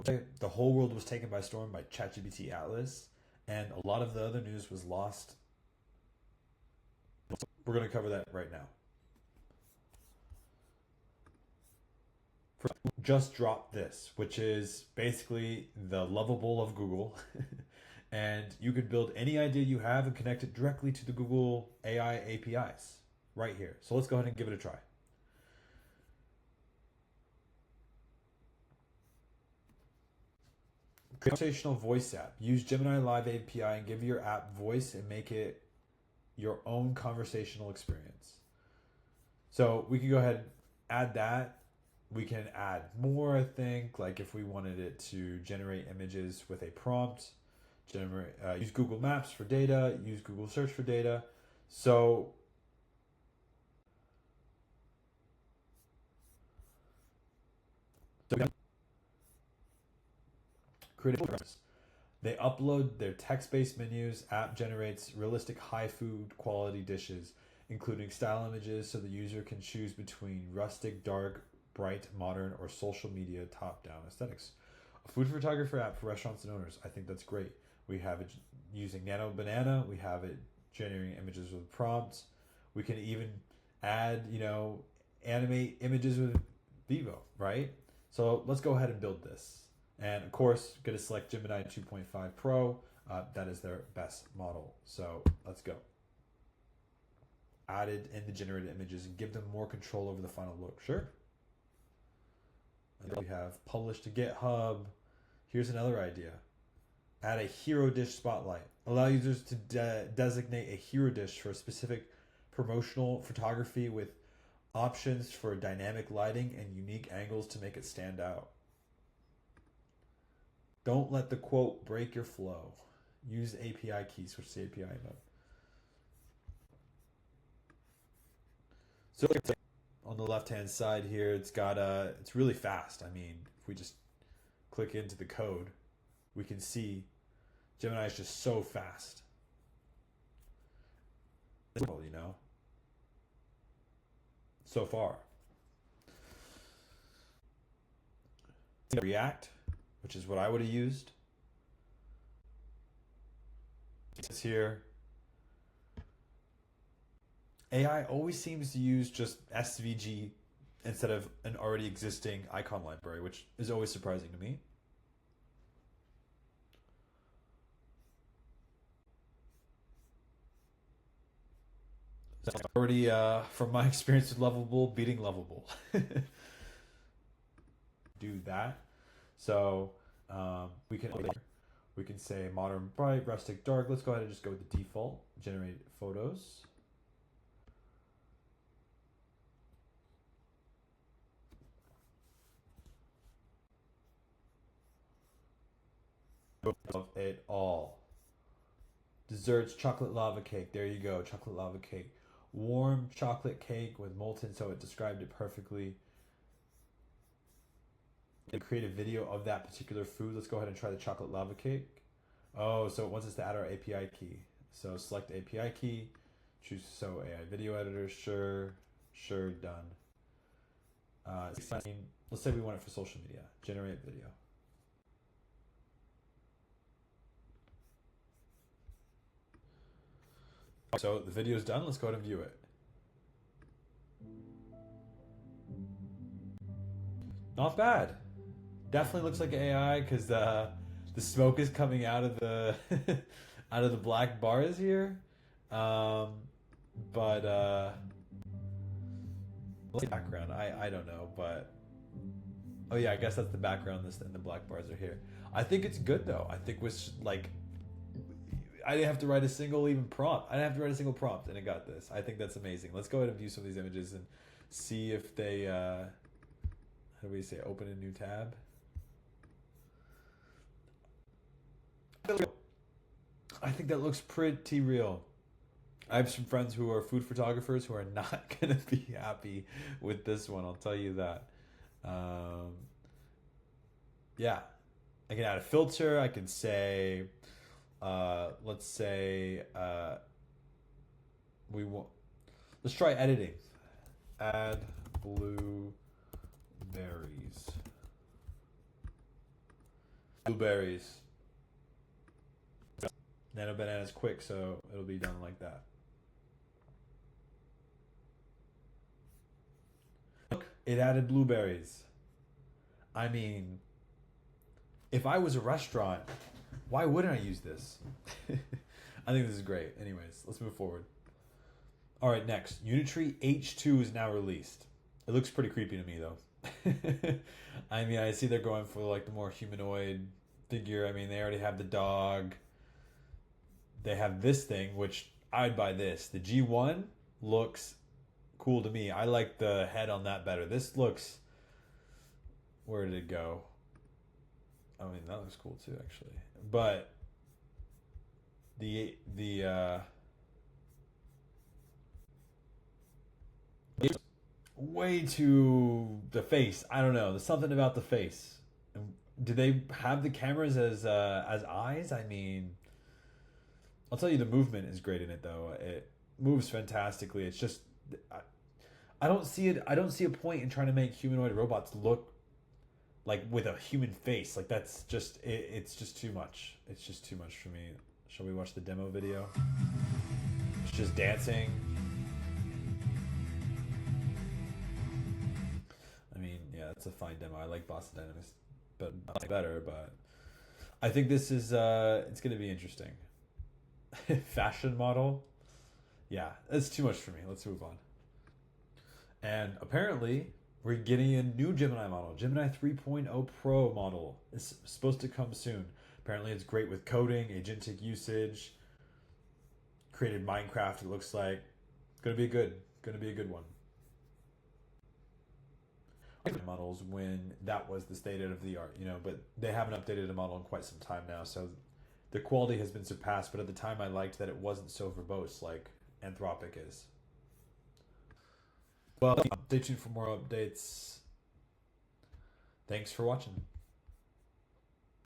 The whole world was taken by storm by ChatGPT Atlas, and a lot of the other news was lost. We're going to cover that right now. Just dropped this, which is basically the Lovable of Google. And you could build any idea you have and connect it directly to the Google AI APIs right here. So let's go ahead and give it a try. Conversational voice app. Use Gemini Live API and give your app voice and make it your own conversational experience. So we can go ahead and add that. We can add more, I think, like if we wanted it to generate images with a prompt, use Google Maps for data, use Google Search for data. So they upload their text-based menus. App generates realistic high food quality dishes, including style images, so the user can choose between rustic, dark, bright, modern, or social media top-down aesthetics. A food photographer app for restaurants and owners. I think that's great. We have it using Nano Banana. We have it generating images with prompts. We can even add, animate images with Vivo, right? So let's go ahead and build this. And of course, going to select Gemini 2.5 Pro. That is their best model. So let's go. Added in the generated images and give them more control over the final look. Sure. And then we have published to GitHub. Here's another idea. Add a hero dish spotlight. Allow users to designate a hero dish for a specific promotional photography with options for dynamic lighting and unique angles to make it stand out. Don't let the quote break your flow. Use API key, switch to API mode. So on the left-hand side here, it's got it's really fast. I mean, if we just click into the code, we can see Gemini is just so fast. So far. React, which is what I would have used. It's here. AI always seems to use just SVG instead of an already existing icon library, which is always surprising to me. Already, from my experience with Lovable, beating Lovable. Do that. So we can say modern bright, rustic dark. Let's go ahead and just go with the default. Generate photos. Of it all. Desserts, chocolate lava cake. There you go, chocolate lava cake. Warm chocolate cake with molten, so it described it perfectly. Create a video of that particular food. Let's go ahead and try the chocolate lava cake. Oh, so it wants us to add our API key. So select API key, choose AI video editor, sure, done. Let's say we want it for social media. Generate video. So the video is done. Let's go ahead and view it. Not bad. Definitely looks like AI because the smoke is coming out of the out of the black bars here. But what's the background? I don't know, but oh yeah, I guess that's the background. And the black bars are here. I think it's good though. I think was like. I didn't have to write a single prompt. I didn't have to write a single prompt, and it got this. I think that's amazing. Let's go ahead and view some of these images and see if they, how do we say, open a new tab? I think that looks pretty real. I have some friends who are food photographers who are not going to be happy with this one. I'll tell you that. Yeah. I can add a filter. I can say... let's say let's try editing. Add blueberries. Blueberries. Nano Banana's quick, so it'll be done like that. Look, it added blueberries. I mean, if I was a restaurant, why wouldn't I use this? I think this is great. Anyways, let's move forward. All right, next. Unitree H2 is now released. It looks pretty creepy to me, though. I mean, I see they're going for like the more humanoid figure. I mean, they already have the dog. They have this thing, which I'd buy this. The G1 looks cool to me. I like the head on that better. This looks... Where did it go? I mean, that looks cool too, actually. But the way too the face. I don't know. There's something about the face. Do they have the cameras as eyes? I mean, I'll tell you, the movement is great in it though. It moves fantastically. It's just I don't see it. I don't see a point in trying to make humanoid robots look like with a human face. Like that's just it's just too much. It's just too much for me. Shall we watch the demo video? It's just dancing. I mean, yeah, it's a fine demo. I like Boston Dynamics, but not better. But I think this is it's gonna be interesting. Fashion model, yeah, that's too much for me. Let's move on. And apparently, we're getting a new Gemini model. Gemini 3.0 Pro model is supposed to come soon. Apparently, it's great with coding, agentic usage. Created Minecraft. It looks like gonna be a good one. Models when that was the state of the art, but they haven't updated a model in quite some time now, so the quality has been surpassed. But at the time, I liked that it wasn't so verbose like Anthropic is. Well, stay tuned for more updates. Thanks for watching.